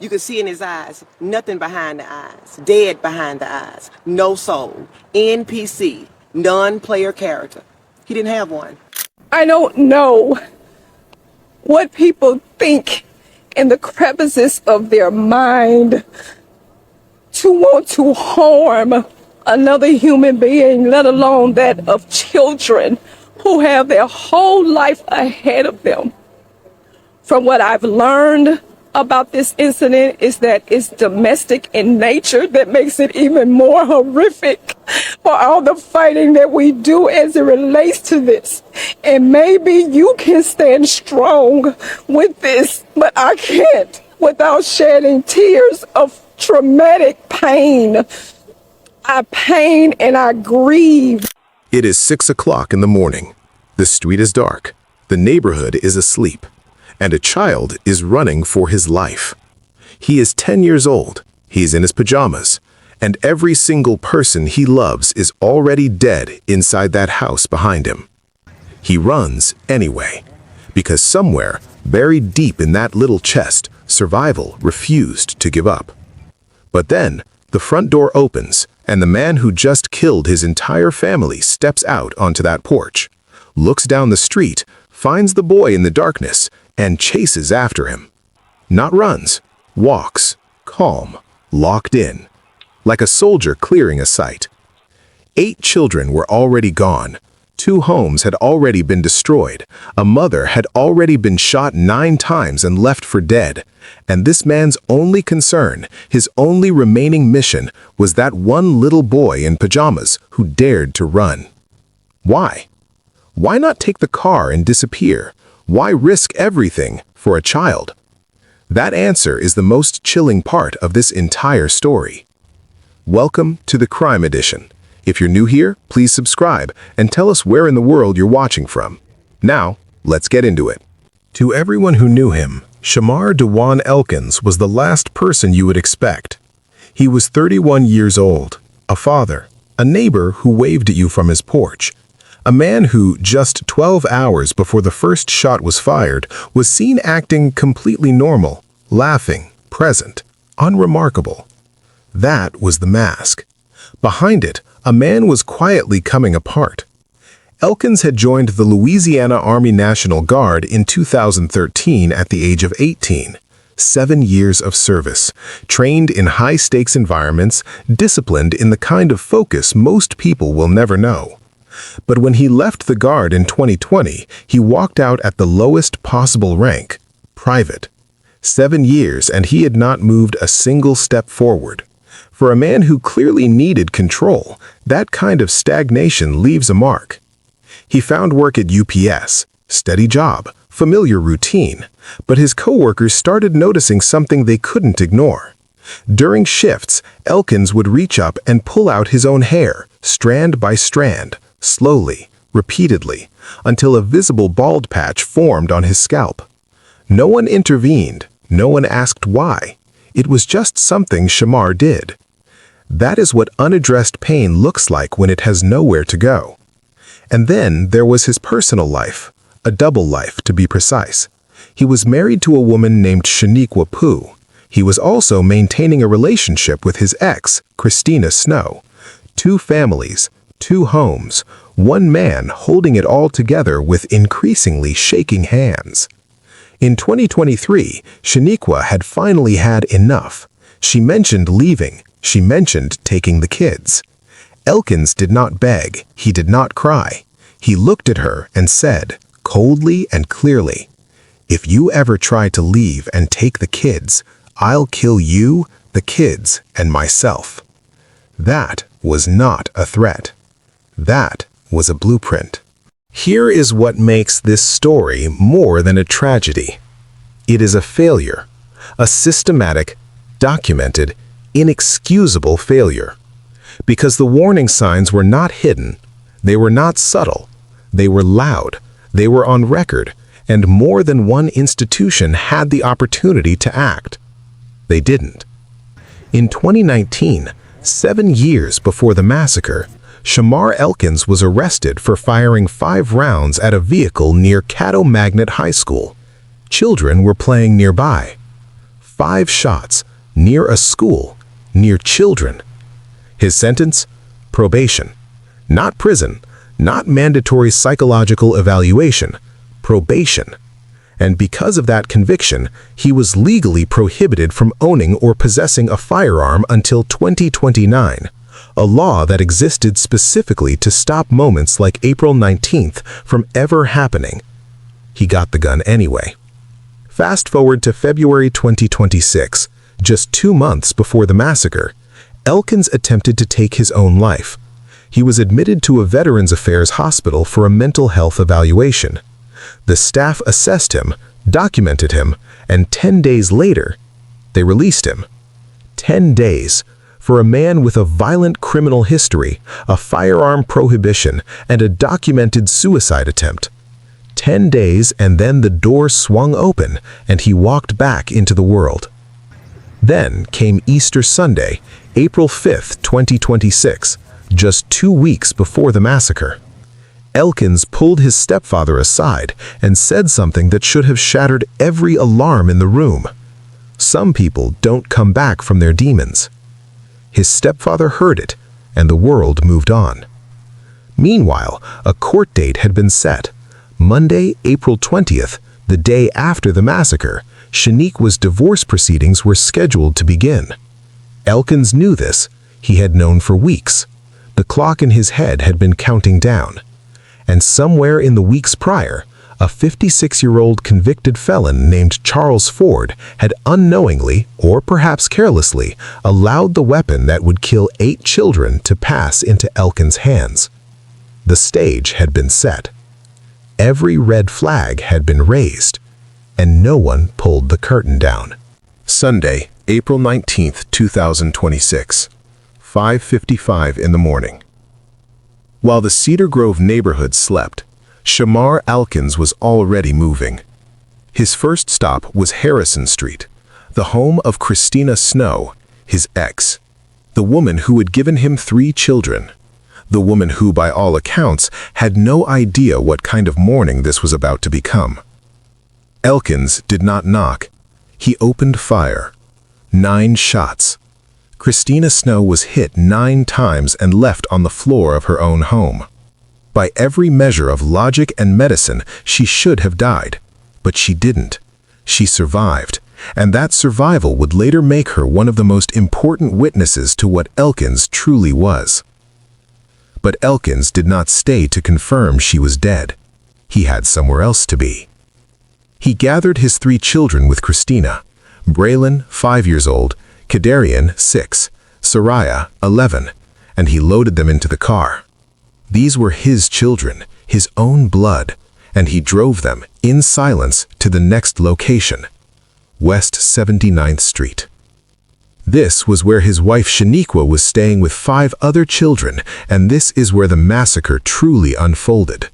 You could see in his eyes, nothing behind the eyes, dead behind the eyes, no soul, NPC, non-player character. He didn't have one. I don't know what people think in the crevices of their mind to want to harm another human being, let alone that of children who have their whole life ahead of them. From what I've learned about this incident is that it's domestic in nature. That makes it even more horrific for all the fighting that we do as it relates to this. And maybe you can stand strong with this, but I can't without shedding tears of traumatic pain. I pain and I grieve. It is 6 o'clock in the morning. The street is dark. The neighborhood is asleep. And a child is running for his life. He is 10 years old. He's in his pajamas. And every single person he loves is already dead inside that house behind him. He runs anyway, because somewhere, buried deep in that little chest, survival refused to give up. But then, the front door opens, and the man who just killed his entire family steps out onto that porch, looks down the street, finds the boy in the darkness, and chases after him. Not runs, walks, calm, locked in, like a soldier clearing a site. 8 children were already gone. 2 homes had already been destroyed. A mother had already been shot 9 times and left for dead. And this man's only concern, his only remaining mission, was that one little boy in pajamas who dared to run. Why? Why not take the car and disappear? Why risk everything for a child? That answer is the most chilling part of this entire story. Welcome to the Crime Edition. If you're new here, please subscribe and tell us where in the world you're watching from. Now, let's get into it. To everyone who knew him, Shamarr Elkins was the last person you would expect. He was 31 years old, a father, a neighbor who waved at you from his porch, a man who, just 12 hours before the first shot was fired, was seen acting completely normal, laughing, present, unremarkable. That was the mask. Behind it, a man was quietly coming apart. Elkins had joined the Louisiana Army National Guard in 2013 at the age of 18. 7 years of service, trained in high-stakes environments, disciplined in the kind of focus most people will never know. But when he left the Guard in 2020, he walked out at the lowest possible rank, private. 7 years, and he had not moved a single step forward. For a man who clearly needed control, that kind of stagnation leaves a mark. He found work at UPS, steady job, familiar routine, but his coworkers started noticing something they couldn't ignore. During shifts, Elkins would reach up and pull out his own hair, strand by strand, slowly, repeatedly, until a visible bald patch formed on his scalp. No one intervened, no one asked why. It was just something Shamarr did. That is what unaddressed pain looks like when it has nowhere to go. And then there was his personal life, a double life to be precise. He was married to a woman named Pugh. He was also maintaining a relationship with his ex, Christina Snow. 2 families, 2 homes, 1 man holding it all together with increasingly shaking hands. In 2023, Shaniqua had finally had enough. She mentioned leaving. She mentioned taking the kids. Elkins did not beg. He did not cry. He looked at her and said, coldly and clearly, "If you ever try to leave and take the kids, I'll kill you, the kids, and myself." That was not a threat. That was a blueprint. Here is what makes this story more than a tragedy. It is a failure, a systematic, documented, inexcusable failure. Because the warning signs were not hidden, they were not subtle, they were loud, they were on record, and more than one institution had the opportunity to act. They didn't. In 2019, 7 years before the massacre, Shamarr Elkins was arrested for firing 5 rounds at a vehicle near Caddo Magnet High School. Children were playing nearby. 5 shots, near a school, near children. His sentence? Probation. Not prison, not mandatory psychological evaluation, probation. And because of that conviction, he was legally prohibited from owning or possessing a firearm until 2029, a law that existed specifically to stop moments like April 19th from ever happening. He got the gun anyway. Fast forward to February 2026, just 2 months before the massacre, Elkins attempted to take his own life. He was admitted to a Veterans Affairs hospital for a mental health evaluation. The staff assessed him, documented him, and 10 days later, they released him. 10 days for a man with a violent criminal history, a firearm prohibition, and a documented suicide attempt. 10 days, and then the door swung open and he walked back into the world. Then came Easter Sunday, April 5th, 2026, just 2 weeks before the massacre. Elkins pulled his stepfather aside and said something that should have shattered every alarm in the room. Some people don't come back from their demons. His stepfather heard it, and the world moved on. Meanwhile, a court date had been set. Monday, April 20th, the day after the massacre, Shaniqua's divorce proceedings were scheduled to begin. Elkins knew this. He had known for weeks. The clock in his head had been counting down. And somewhere in the weeks prior, a 56-year-old convicted felon named Charles Ford had unknowingly, or perhaps carelessly, allowed the weapon that would kill 8 children to pass into Elkins' hands. The stage had been set. Every red flag had been raised, and no one pulled the curtain down. Sunday, April 19th, 2026, 5:55 in the morning. While the Cedar Grove neighborhood slept, Shamarr Elkins was already moving. His first stop was Harrison Street, the home of Christina Snow, his ex, the woman who had given him 3 children, the woman who, by all accounts, had no idea what kind of morning this was about to become. Elkins did not knock. He opened fire. 9 shots. Christina Snow was hit 9 times and left on the floor of her own home. By every measure of logic and medicine, she should have died. But she didn't. She survived, and that survival would later make her one of the most important witnesses to what Elkins truly was. But Elkins did not stay to confirm she was dead. He had somewhere else to be. He gathered his 3 children with Christina, Braylon, 5 years old, Khedarrion, 6, Sariahh, 11, and he loaded them into the car. These were his children, his own blood, and he drove them, in silence, to the next location, West 79th Street. This was where his wife Shaniqua was staying with 5 other children, and this is where the massacre truly unfolded.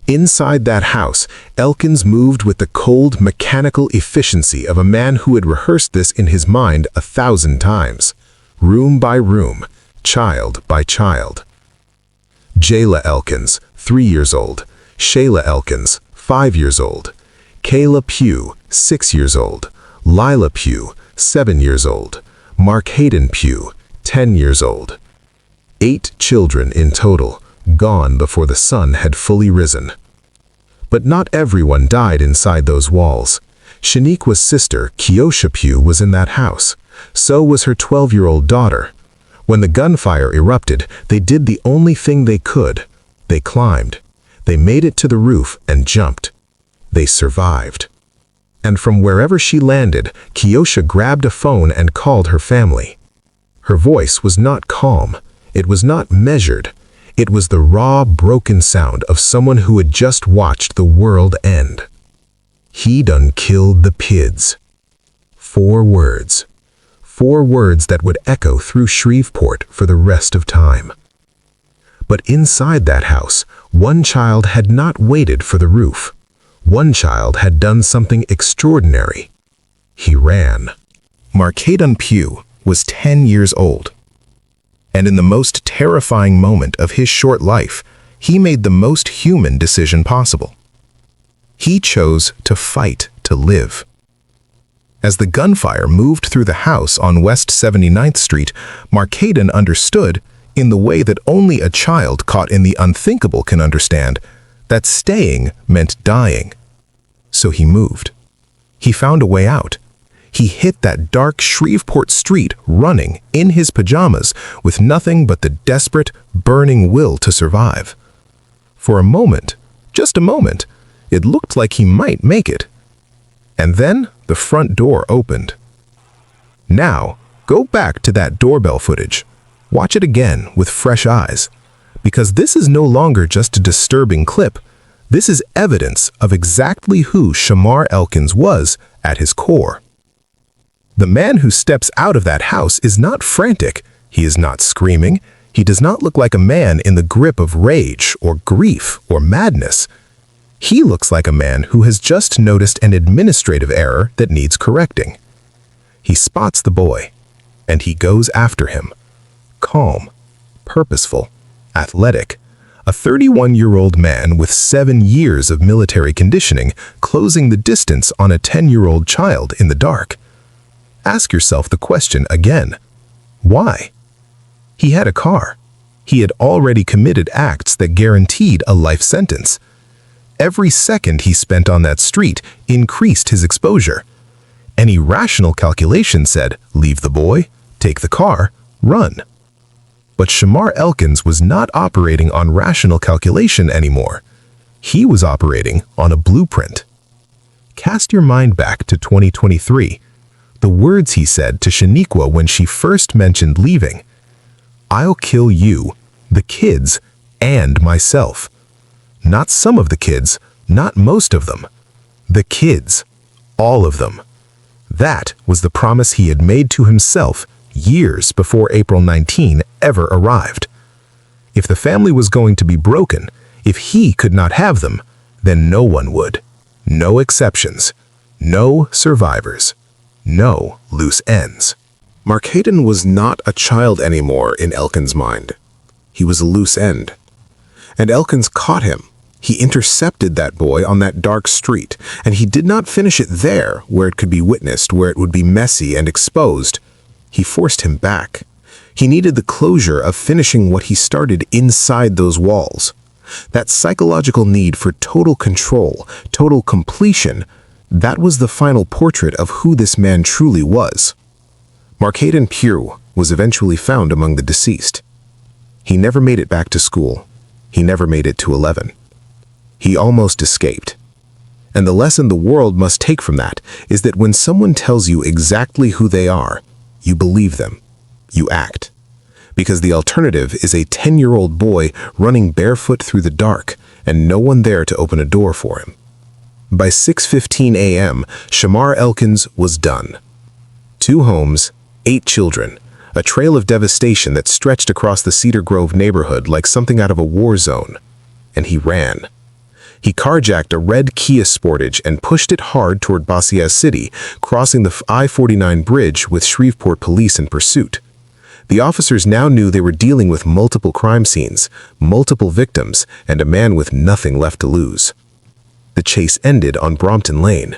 Inside that house, Elkins moved with the cold, mechanical efficiency of a man who had rehearsed this in his mind 1,000 times, room by room, child by child. Jayla Elkins, 3 years old, Shayla Elkins, 5 years old, Kayla Pugh, 6 years old, Layla Pugh, 7 years old, Markaydon Pugh, 10 years old. 8 children in total, gone before the sun had fully risen. But not everyone died inside those walls. Shaniqua's sister, Keosha Pugh, was in that house. So was her 12-year-old daughter. When the gunfire erupted, they did the only thing they could. They climbed. They made it to the roof and jumped. They survived. And from wherever she landed, Keosha grabbed a phone and called her family. Her voice was not calm. It was not measured. It was the raw, broken sound of someone who had just watched the world end. He done killed the pids. 4 words. 4 words that would echo through Shreveport for the rest of time. But inside that house, one child had not waited for the roof. One child had done something extraordinary. He ran. Markaydon Pugh was 10 years old. And in the most terrifying moment of his short life, he made the most human decision possible. He chose to fight to live. As the gunfire moved through the house on West 79th Street, Markaydon understood, in the way that only a child caught in the unthinkable can understand, that staying meant dying. So he moved. He found a way out. He hit that dark Shreveport street running in his pajamas with nothing but the desperate, burning will to survive. For a moment, just a moment, it looked like he might make it. And then the front door opened. Now, go back to that doorbell footage. Watch it again with fresh eyes. Because this is no longer just a disturbing clip. This is evidence of exactly who Shamarr Elkins was at his core. The man who steps out of that house is not frantic. He is not screaming. He does not look like a man in the grip of rage or grief or madness. He looks like a man who has just noticed an administrative error that needs correcting. He spots the boy, and he goes after him. Calm, purposeful, athletic. A 31-year-old man with 7 years of military conditioning closing the distance on a 10-year-old child in the dark. Ask yourself the question again. Why? He had a car. He had already committed acts that guaranteed a life sentence. Every second he spent on that street increased his exposure. Any rational calculation said, leave the boy, take the car, run. But Shamarr Elkins was not operating on rational calculation anymore. He was operating on a blueprint. Cast your mind back to 2023. The words he said to Shaniqua when she first mentioned leaving. I'll kill you, the kids, and myself. Not some of the kids, not most of them. The kids, all of them. That was the promise he had made to himself years before April 19 ever arrived. If the family was going to be broken, if he could not have them, then no one would. No exceptions. No survivors. No loose ends. Markaydon was not a child anymore in Elkins' mind. He was a loose end. And Elkins caught him. He intercepted that boy on that dark street, and he did not finish it there, where it could be witnessed, where it would be messy and exposed. He forced him back. He needed the closure of finishing what he started inside those walls. That psychological need for total control, total completion, that was the final portrait of who this man truly was. Markaydon Pugh was eventually found among the deceased. He never made it back to school. He never made it to 11. He almost escaped. And the lesson the world must take from that is that when someone tells you exactly who they are, you believe them. You act. Because the alternative is a 10-year-old boy running barefoot through the dark and no one there to open a door for him. By 6:15 a.m., Shamarr Elkins was done. 2 homes, 8 children, a trail of devastation that stretched across the Cedar Grove neighborhood like something out of a war zone. And he ran. He carjacked a red Kia Sportage and pushed it hard toward Bossier City, crossing the I-49 bridge with Shreveport police in pursuit. The officers now knew they were dealing with multiple crime scenes, multiple victims, and a man with nothing left to lose. The chase ended on Brompton Lane.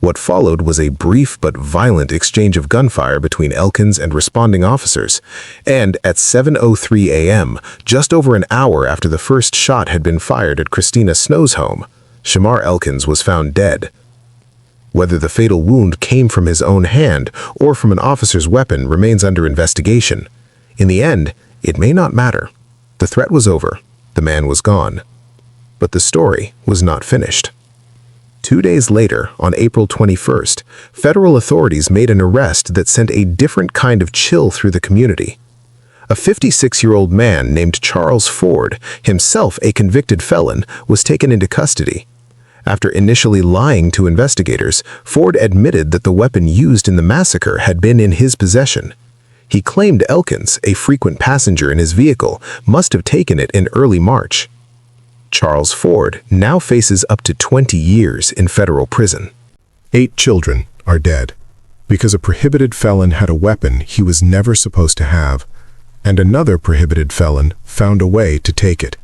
What followed was a brief but violent exchange of gunfire between Elkins and responding officers, and at 7:03 a.m., just over an hour after the first shot had been fired at Christina Snow's home, Shamarr Elkins was found dead. Whether the fatal wound came from his own hand or from an officer's weapon remains under investigation. In the end, it may not matter. The threat was over. The man was gone. But the story was not finished. 2 days later, on April 21st, federal authorities made an arrest that sent a different kind of chill through the community. A 56-year-old man named Charles Ford, himself a convicted felon, was taken into custody. After initially lying to investigators, Ford admitted that the weapon used in the massacre had been in his possession. He claimed Elkins, a frequent passenger in his vehicle, must have taken it in early March. Charles Ford now faces up to 20 years in federal prison. 8 children are dead because a prohibited felon had a weapon he was never supposed to have, and another prohibited felon found a way to take it.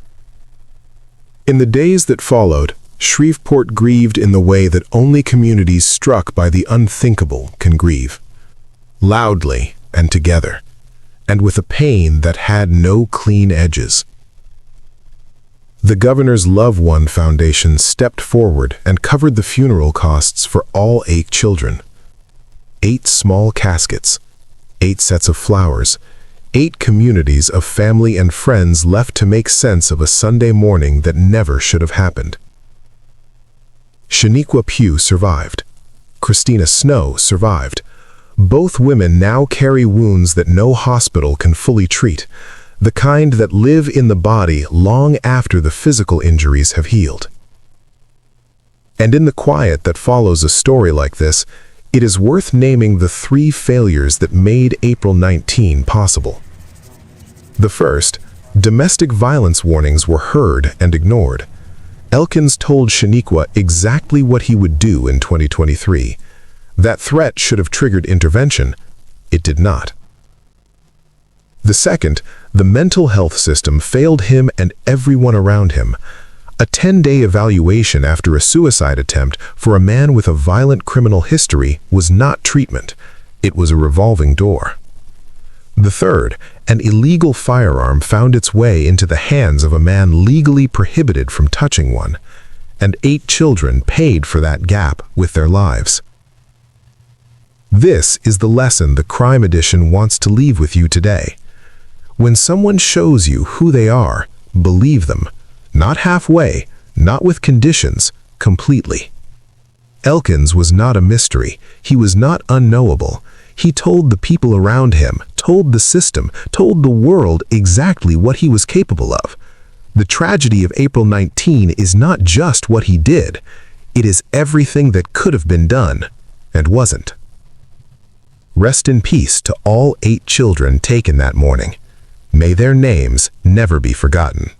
In the days that followed, Shreveport grieved in the way that only communities struck by the unthinkable can grieve. Loudly and together, and with a pain that had no clean edges. The Governor's Love One Foundation stepped forward and covered the funeral costs for all 8 children. 8 small caskets, 8 sets of flowers, 8 communities of family and friends left to make sense of a Sunday morning that never should have happened. Shaniqua Pugh survived. Christina Snow survived. Both women now carry wounds that no hospital can fully treat, the kind that live in the body long after the physical injuries have healed. And in the quiet that follows a story like this, it is worth naming the 3 failures that made April 19 possible. The first, domestic violence warnings were heard and ignored. Elkins told Shaniqua exactly what he would do in 2023. That threat should have triggered intervention. It did not. The second, the mental health system failed him and everyone around him. A 10-day evaluation after a suicide attempt for a man with a violent criminal history was not treatment. It was a revolving door. The third, an illegal firearm found its way into the hands of a man legally prohibited from touching one, and 8 children paid for that gap with their lives. This is the lesson the Crime Edition wants to leave with you today. When someone shows you who they are, believe them. Not halfway, not with conditions, completely. Elkins was not a mystery. He was not unknowable. He told the people around him, told the system, told the world exactly what he was capable of. The tragedy of April 19 is not just what he did. It is everything that could have been done and wasn't. Rest in peace to all 8 children taken that morning. May their names never be forgotten.